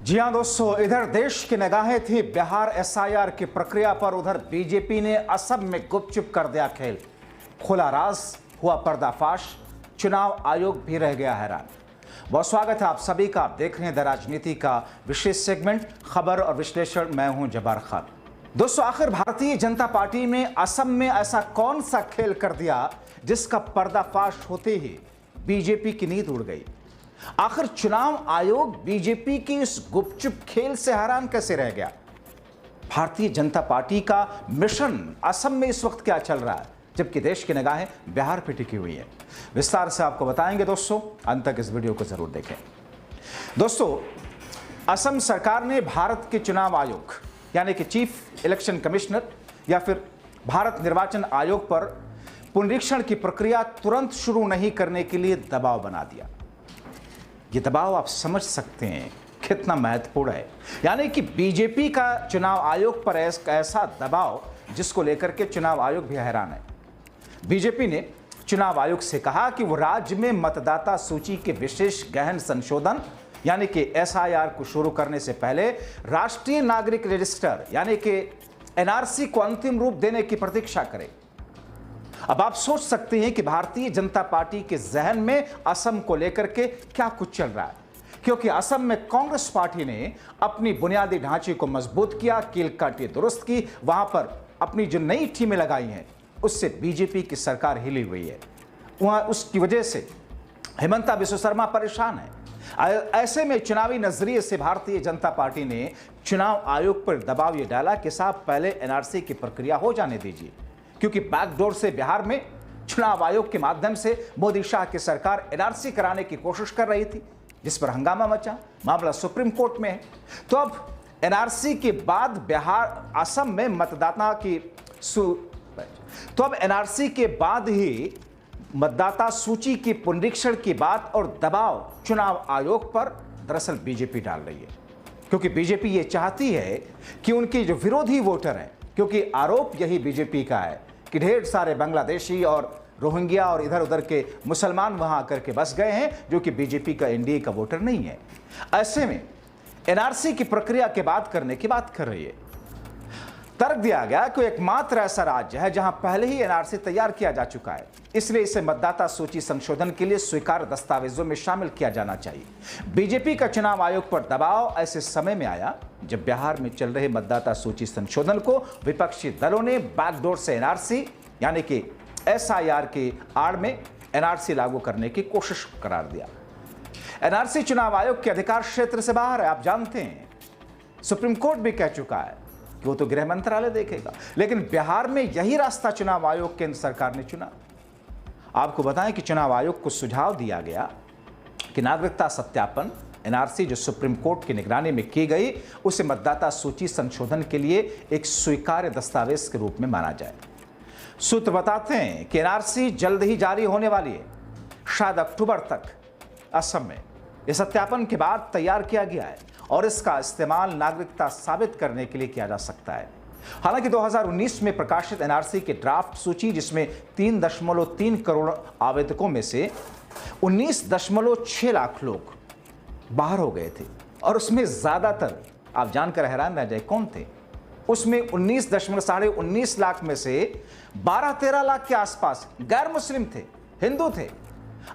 जी हां दोस्तों, इधर देश की निगाहें थी बिहार एसआईआर की प्रक्रिया पर, उधर बीजेपी ने असम में गुपचुप कर दिया खेल। खुला राज हुआ पर्दाफाश, चुनाव आयोग भी रह गया हैरान। बहुत स्वागत है आप सभी का। आप देख रहे हैं द राजनीति का विशेष सेगमेंट खबर और विश्लेषण। मैं हूं जब्बार खान। दोस्तों, आखिर भारतीय जनता पार्टी ने असम में ऐसा कौन सा खेल कर दिया जिसका पर्दाफाश होते ही बीजेपी की नींद उड़ गई। आखिर चुनाव आयोग बीजेपी के इस गुपचुप खेल से हैरान कैसे रह गया। भारतीय जनता पार्टी का मिशन असम में इस वक्त क्या चल रहा है, जबकि देश की निगाहें बिहार पर टिकी हुई है। विस्तार से आपको बताएंगे दोस्तों, अंत तक इस वीडियो को जरूर देखें। दोस्तों, असम सरकार ने भारत के चुनाव आयोग यानी कि चीफ इलेक्शन कमिश्नर या फिर भारत निर्वाचन आयोग पर पुनरीक्षण की प्रक्रिया तुरंत शुरू नहीं करने के लिए दबाव बना दिया। ये दबाव आप समझ सकते हैं कितना महत्वपूर्ण है। यानी कि बीजेपी का चुनाव आयोग पर ऐसा दबाव जिसको लेकर के चुनाव आयोग भी हैरान है। बीजेपी ने चुनाव आयोग से कहा कि वो राज्य में मतदाता सूची के विशेष गहन संशोधन यानी कि एसआईआर को शुरू करने से पहले राष्ट्रीय नागरिक रजिस्टर यानी कि एनआरसी को अंतिम रूप देने की प्रतीक्षा करे। अब आप सोच सकते हैं कि भारतीय जनता पार्टी के जहन में असम को लेकर के क्या कुछ चल रहा है, क्योंकि असम में कांग्रेस पार्टी ने अपनी बुनियादी ढांचे को मजबूत किया, कील काटी दुरुस्त की, वहां पर अपनी जो नई टीमें लगाई हैं उससे बीजेपी की सरकार हिली हुई है। वहां उसकी वजह से हेमंता बिस्वा शर्मा परेशान है। ऐसे में चुनावी नजरिए से भारतीय जनता पार्टी ने चुनाव आयोग पर दबाव यह डाला कि साहब पहले एनआरसी की प्रक्रिया हो जाने दीजिए, क्योंकि बैकडोर से बिहार में चुनाव आयोग के माध्यम से मोदी शाह की सरकार एनआरसी कराने की कोशिश कर रही थी, जिस पर हंगामा मचा। मामला सुप्रीम कोर्ट में है। तो अब एनआरसी के बाद असम में मतदाता की एनआरसी के बाद ही मतदाता सूची की पुनरीक्षण की बात और दबाव चुनाव आयोग पर दरअसल बीजेपी डाल रही है, क्योंकि बीजेपी ये चाहती है कि उनके जो विरोधी वोटर हैं, क्योंकि आरोप यही बीजेपी का है कि ढेर सारे बांग्लादेशी और रोहिंग्या और इधर उधर के मुसलमान वहां आकर के बस गए हैं, जो कि बीजेपी का एनडीए का वोटर नहीं है। ऐसे में एनआरसी की प्रक्रिया के बाद करने की बात कर रही है। तर्क दिया गया कि एकमात्र ऐसा राज्य है जहां पहले ही एनआरसी तैयार किया जा चुका है, इसलिए इसे मतदाता सूची संशोधन के लिए स्वीकार्य दस्तावेजों में शामिल किया जाना चाहिए। बीजेपी का चुनाव आयोग पर दबाव ऐसे समय में आया जब बिहार में चल रहे मतदाता सूची संशोधन को विपक्षी दलों ने बैकडोर से एनआरसी यानी कि एसआईआर की आड़ में एनआरसी लागू करने की कोशिश करार दिया। एनआरसी चुनाव आयोग के अधिकार क्षेत्र से बाहर है, आप जानते हैं। सुप्रीम कोर्ट भी कह चुका है कि वो तो गृह मंत्रालय देखेगा, लेकिन बिहार में यही रास्ता चुनाव आयोग केंद्र सरकार ने चुना। आपको बताएं कि चुनाव आयोग को सुझाव दिया गया कि नागरिकता सत्यापन एनआरसी जो सुप्रीम कोर्ट की निगरानी में की गई, उसे मतदाता सूची संशोधन के लिए एक स्वीकार्य दस्तावेज के रूप में माना जाए। सूत्र बताते हैं कि एनआरसी जल्द ही जारी होने वाली है, शायद अक्टूबर तक। असम में यह सत्यापन के बाद तैयार किया गया है और इसका इस्तेमाल नागरिकता साबित करने के लिए किया जा सकता है। हालांकि 2019 में प्रकाशित एनआरसी के ड्राफ्ट सूची, जिसमें 3.3 करोड़ आवेदकों में से 19.6 लाख लोग बाहर हो गए थे, और उसमें ज्यादातर आप जानकर हैरान रह जाए कौन थे। उसमें 19.19 लाख में से 12-13 लाख के आसपास गैर मुस्लिम थे, हिंदू थे।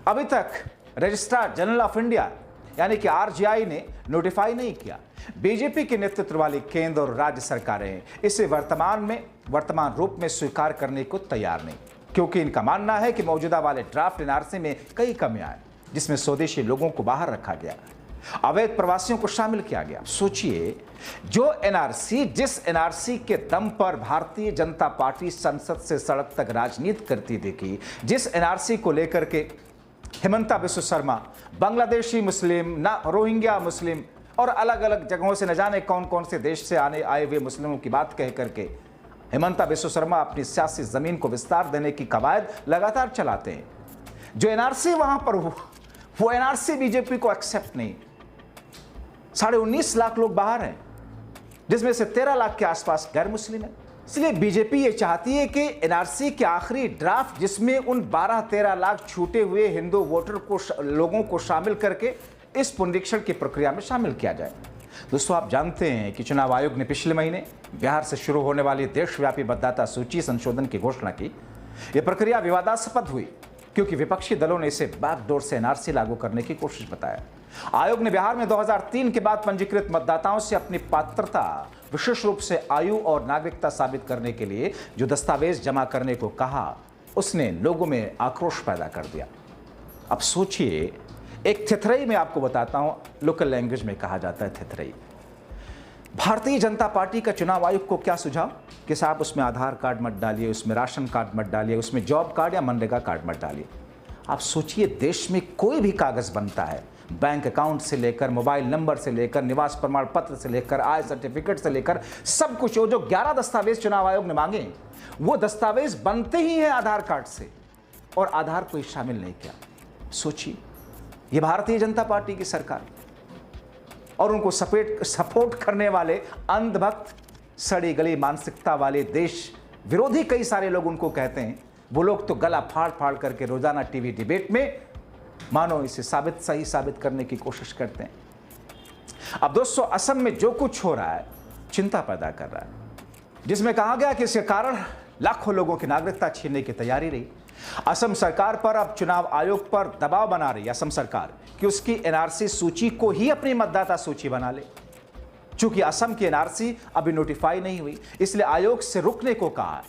अभी तक रजिस्ट्रार जनरल ऑफ इंडिया यानी कि आरजीआई ने नोटिफाई नहीं किया। बीजेपी के नेतृत्व वाली केंद्र और राज्य सरकारें इसे वर्तमान रूप में स्वीकार करने को तैयार नहीं, क्योंकि इनका मानना है कि मौजूदा वाले ड्राफ्ट एनआरसी में कई कमियां हैं, जिसमें स्वदेशी लोगों को बाहर रखा गया, अवैध प्रवासियों को शामिल किया गया। सोचिए, जिस एनआरसी के दम पर भारतीय जनता पार्टी संसद से सड़क तक राजनीति करती देखी, जिस एनआरसी को लेकर के हेमंता बिस्वा शर्मा बांग्लादेशी मुस्लिम, रोहिंग्या मुस्लिम और अलग अलग जगहों से न जाने कौन कौन से देश से आए हुए मुस्लिमों की बात कह करके हेमंता बिस्वा शर्मा अपनी सियासी जमीन को विस्तार देने की कवायद लगातार चलाते हैं। जो एनआरसी वहां पर वो एनआरसी बीजेपी को एक्सेप्ट नहीं। 19.5 लाख लोग बाहर हैं, जिसमें से 13 लाख के आसपास गैर मुस्लिम है। इसलिए बीजेपी ये चाहती है कि एनआरसी के आखिरी ड्राफ्ट, जिसमें उन 12-13 लाख छूटे हुए हिंदू वोटर लोगों को शामिल करके इस पुनरीक्षण की प्रक्रिया में शामिल किया जाए। दोस्तों, आप जानते हैं कि चुनाव आयोग ने पिछले महीने बिहार से शुरू होने वाली देशव्यापी मतदाता सूची संशोधन की घोषणा की। यह प्रक्रिया विवादास्पद हुई क्योंकि विपक्षी दलों ने इसे बैकडोर से एनआरसी लागू करने की कोशिश बताया। आयोग ने बिहार में 2003 के बाद पंजीकृत मतदाताओं से अपनी पात्रता, विशेष रूप से आयु और नागरिकता साबित करने के लिए जो दस्तावेज जमा करने को कहा, उसने लोगों में आक्रोश पैदा कर दिया। अब सोचिए, एक थेथरई में आपको बताता हूं, लोकल लैंग्वेज में कहा जाता है थेथरई। भारतीय जनता पार्टी का चुनाव आयोग को क्या सुझाव कि साहब उसमें आधार कार्ड मत डालिए, उसमें राशन कार्ड मत डालिए, उसमें जॉब कार्ड या मनरेगा कार्ड मत डालिए। आप सोचिए, देश में कोई भी कागज बनता है, बैंक अकाउंट से लेकर मोबाइल नंबर से लेकर निवास प्रमाण पत्र से लेकर आय सर्टिफिकेट से लेकर सब कुछ, जो 11 दस्तावेज चुनाव आयोग ने मांगे, वो दस्तावेज बनते ही हैं आधार कार्ड से, और आधार कोई शामिल नहीं किया। सोचिए, ये भारतीय जनता पार्टी की सरकार और उनको सपोर्ट करने वाले अंधभक्त, सड़ी गली मानसिकता वाले देश विरोधी कई सारे लोग उनको कहते हैं। वो लोग तो गला फाड़ फाड़ करके रोजाना टीवी डिबेट में मानो इसे सही साबित करने की कोशिश करते हैं। अब दोस्तों, असम में जो कुछ हो रहा है चिंता पैदा कर रहा है, जिसमें कहा गया कि इसके कारण लाखों लोगों की नागरिकता छीनने की तैयारी रही। असम सरकार पर अब चुनाव आयोग पर दबाव बना रही है असम सरकार कि उसकी एनआरसी सूची को ही अपनी मतदाता सूची बना ले। चूंकि असम की एनआरसी अभी नोटिफाई नहीं हुई, इसलिए आयोग से रुकने को कहा।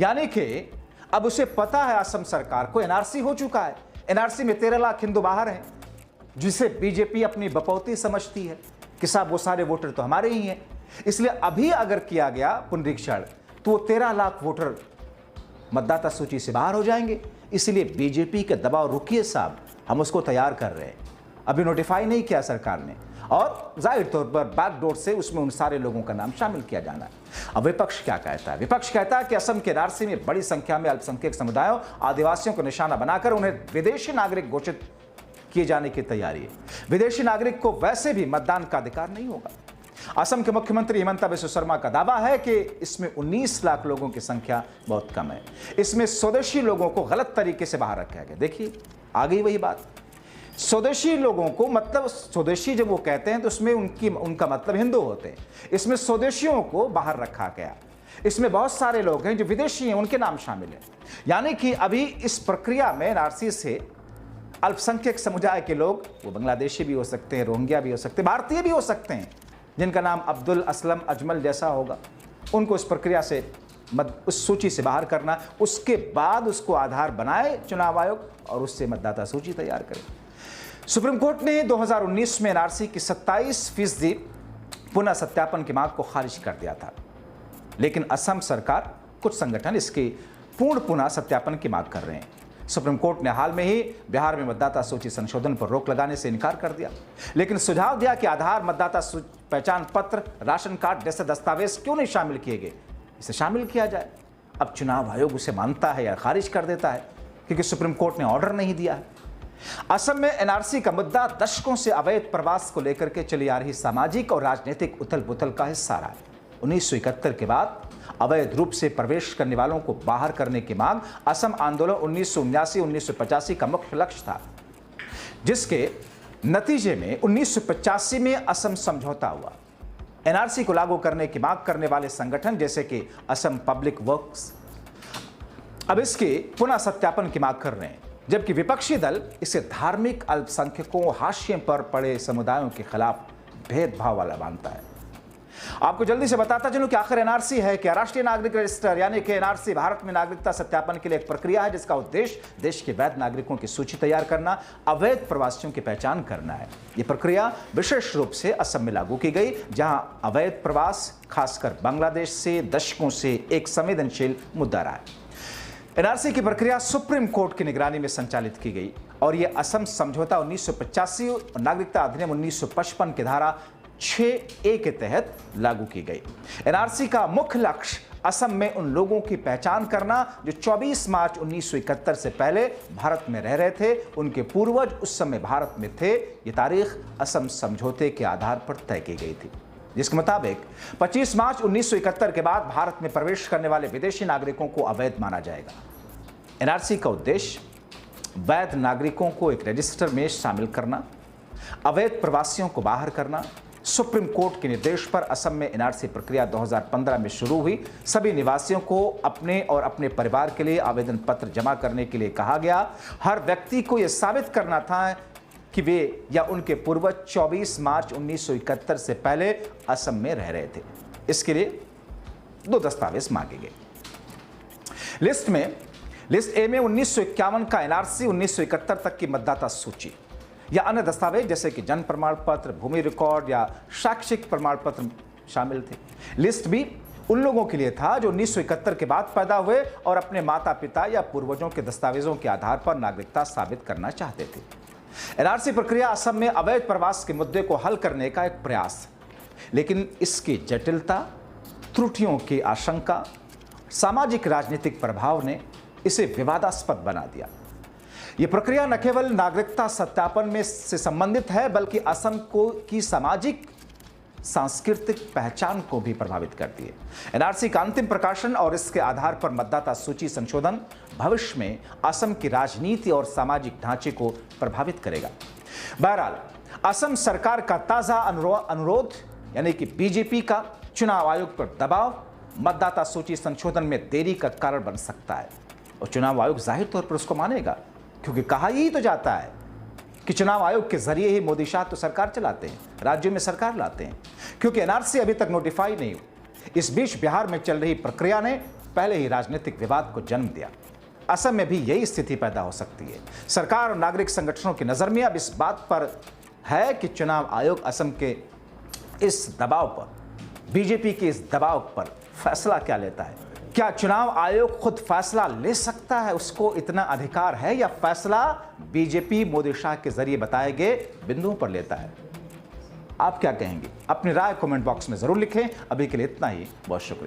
यानी कि अब उसे पता है, असम सरकार को एनआरसी हो चुका है, एनआरसी में 13 लाख हिंदू बाहर हैं, जिसे बीजेपी अपनी बपौती समझती है कि साहब वो सारे वोटर तो हमारे ही हैं। इसलिए अभी अगर किया गया पुनरीक्षण तो 13 लाख वोटर मतदाता सूची से बाहर हो जाएंगे। इसलिए बीजेपी के दबाव, रुकिए साहब, हम उसको तैयार कर रहे हैं। अभी नोटिफाई नहीं किया सरकार ने, और जाहिर तौर पर बैकडोर से उसमें उन सारे लोगों का नाम शामिल किया जाना है। अब विपक्ष क्या कहता है? विपक्ष कहता है कि असम के एनआरसी में बड़ी संख्या में अल्पसंख्यक समुदायों, आदिवासियों को निशाना बनाकर उन्हें विदेशी नागरिक घोषित किए जाने की तैयारी है। विदेशी नागरिक को वैसे भी मतदान का अधिकार नहीं होगा। असम के मुख्यमंत्री हिमंता बिस्वा शर्मा का दावा है कि इसमें 19 लाख लोगों की संख्या बहुत कम है। इसमें स्वदेशी लोगों को गलत तरीके से बाहर रखा गया। देखिए, आ गई वही बात, स्वदेशी लोगों को, मतलब स्वदेशी जब वो कहते हैं तो उसमें उनका मतलब हिंदू होते हैं। इसमें स्वदेशियों को बाहर रखा गया। इसमें बहुत सारे लोग हैं जो विदेशी हैं, उनके नाम शामिल हैं। यानी कि अभी इस प्रक्रिया में एनआरसी से अल्पसंख्यक समुदाय के लोग, वो बांग्लादेशी भी हो सकते हैं, रोहिंग्या भी हो सकते हैं, भारतीय भी हो सकते हैं, जिनका नाम अब्दुल, असलम, अजमल जैसा होगा, उनको इस प्रक्रिया से उस सूची से बाहर करना, उसके बाद उसको आधार बनाए चुनाव आयोग और उससे मतदाता सूची तैयार करे। सुप्रीम कोर्ट ने 2019 में एनआरसी की 27% पुनः सत्यापन की मांग को खारिज कर दिया था, लेकिन असम सरकार, कुछ संगठन इसके पूर्ण पुनः सत्यापन की मांग कर रहे हैं। सुप्रीम कोर्ट ने हाल में ही बिहार में मतदाता सूची संशोधन पर रोक लगाने से इनकार कर दिया, लेकिन सुझाव दिया कि आधार, मतदाता पहचान पत्र, राशन कार्ड जैसे दस्तावेज क्यों नहीं शामिल किए गए, इसे शामिल किया जाए। अब चुनाव आयोग उसे मानता है या खारिज कर देता है, क्योंकि सुप्रीम कोर्ट ने ऑर्डर नहीं दिया है। असम में एनआरसी का मुद्दा दशकों से अवैध प्रवास को लेकर के चली आ रही सामाजिक और राजनीतिक उथल पुथल का हिस्सा रहा है। 1971 के बाद अवैध रूप से प्रवेश करने वालों को बाहर करने की मांग असम आंदोलन 1979-1985 का मुख्य लक्ष्य था, जिसके नतीजे में 1985 में असम समझौता हुआ। एनआरसी को लागू करने की मांग करने वाले संगठन जैसे कि असम पब्लिक वर्क्स अब इसके पुनः सत्यापन की मांग कर रहे हैं, जबकि विपक्षी दल इसे धार्मिक अल्पसंख्यकों, हाशिए पर पड़े समुदायों के खिलाफ भेदभाव वाला मानता है। आपको जल्दी से बताता चलूं कि आखिर एनआरसी है क्या? राष्ट्रीय नागरिक रजिस्टर यानी कि एनआरसी भारत में नागरिकता सत्यापन के लिए एक प्रक्रिया है, जिसका उद्देश्य देश के वैध नागरिकों की सूची तैयार करना, अवैध प्रवासियों की पहचान करना है। यह प्रक्रिया विशेष रूप से असम में लागू की गई, जहां अवैध प्रवास खासकर बांग्लादेश से दशकों से एक संवेदनशील मुद्दा रहा है। एनआरसी की प्रक्रिया सुप्रीम कोर्ट की निगरानी में संचालित की गई और यह असम समझौता 1985 और नागरिकता अधिनियम 1955 की धारा 6A के तहत लागू की गई। एनआरसी का मुख्य लक्ष्य असम में उन लोगों की पहचान करना जो 24 मार्च 1971 से पहले भारत में रह रहे थे, उनके पूर्वज उस समय भारत में थे। ये तारीख असम समझौते के आधार पर तय की गई थी, जिसके मुताबिक 25 मार्च 1971 के बाद भारत में प्रवेश करने वाले विदेशी नागरिकों को अवैध माना जाएगा। एनआरसी का उद्देश्य वैध नागरिकों को एक रजिस्टर में शामिल करना, अवैध प्रवासियों को बाहर करना, सुप्रीम कोर्ट के निर्देश पर असम में एनआरसी प्रक्रिया 2015 में शुरू हुई। सभी निवासियों को अपने और अपने परिवार के लिए आवेदन पत्र जमा करने के लिए कहा गया। हर व्यक्ति को यह साबित करना था कि वे या उनके पूर्वज 24 मार्च 1971 से पहले असम में रह रहे थे। इसके लिए 2 दस्तावेज मांगे गए। लिस्ट ए में 1951 का एनआरसी, 1971 तक की मतदाता सूची या अन्य दस्तावेज जैसे कि जन्म प्रमाण पत्र, भूमि रिकॉर्ड या शैक्षिक प्रमाण पत्र शामिल थे। लिस्ट बी उन लोगों के लिए था जो 1971 के बाद पैदा हुए और अपने माता पिता या पूर्वजों के दस्तावेजों के आधार पर नागरिकता साबित करना चाहते थे। एनआरसी प्रक्रिया असम में अवैध प्रवास के मुद्दे को हल करने का एक प्रयास है, लेकिन इसकी जटिलता, त्रुटियों की आशंका, सामाजिक राजनीतिक प्रभाव ने इसे विवादास्पद बना दिया। यह प्रक्रिया न केवल नागरिकता सत्यापन में से संबंधित है बल्कि असम की सामाजिक सांस्कृतिक पहचान को भी प्रभावित करती है। एनआरसी का अंतिम प्रकाशन और इसके आधार पर मतदाता सूची संशोधन भविष्य में असम की राजनीति और सामाजिक ढांचे को प्रभावित करेगा। बहरहाल असम सरकार का ताजा अनुरोध यानी कि बीजेपी का चुनाव आयोग पर दबाव मतदाता सूची संशोधन में देरी का कारण बन सकता है और चुनाव आयोग जाहिर तौर पर उसको मानेगा, क्योंकि कहा ही तो जाता है कि चुनाव आयोग के जरिए ही मोदी शाह तो सरकार चलाते हैं, राज्यों में सरकार लाते हैं, क्योंकि एनआरसी अभी तक नोटिफाई नहीं हुई। इस बीच बिहार में चल रही प्रक्रिया ने पहले ही राजनीतिक विवाद को जन्म दिया। असम में भी यही स्थिति पैदा हो सकती है। सरकार और नागरिक संगठनों की नजर में अब इस बात पर है कि चुनाव आयोग असम के इस दबाव पर, बीजेपी के इस दबाव पर फैसला क्या लेता है। क्या चुनाव आयोग खुद फैसला ले सकता है, उसको इतना अधिकार है, या फैसला बीजेपी मोदी शाह के जरिए बताए गए बिंदुओं पर लेता है? आप क्या कहेंगे? अपनी राय कमेंट बॉक्स में जरूर लिखें। अभी के लिए इतना ही, बहुत शुक्रिया।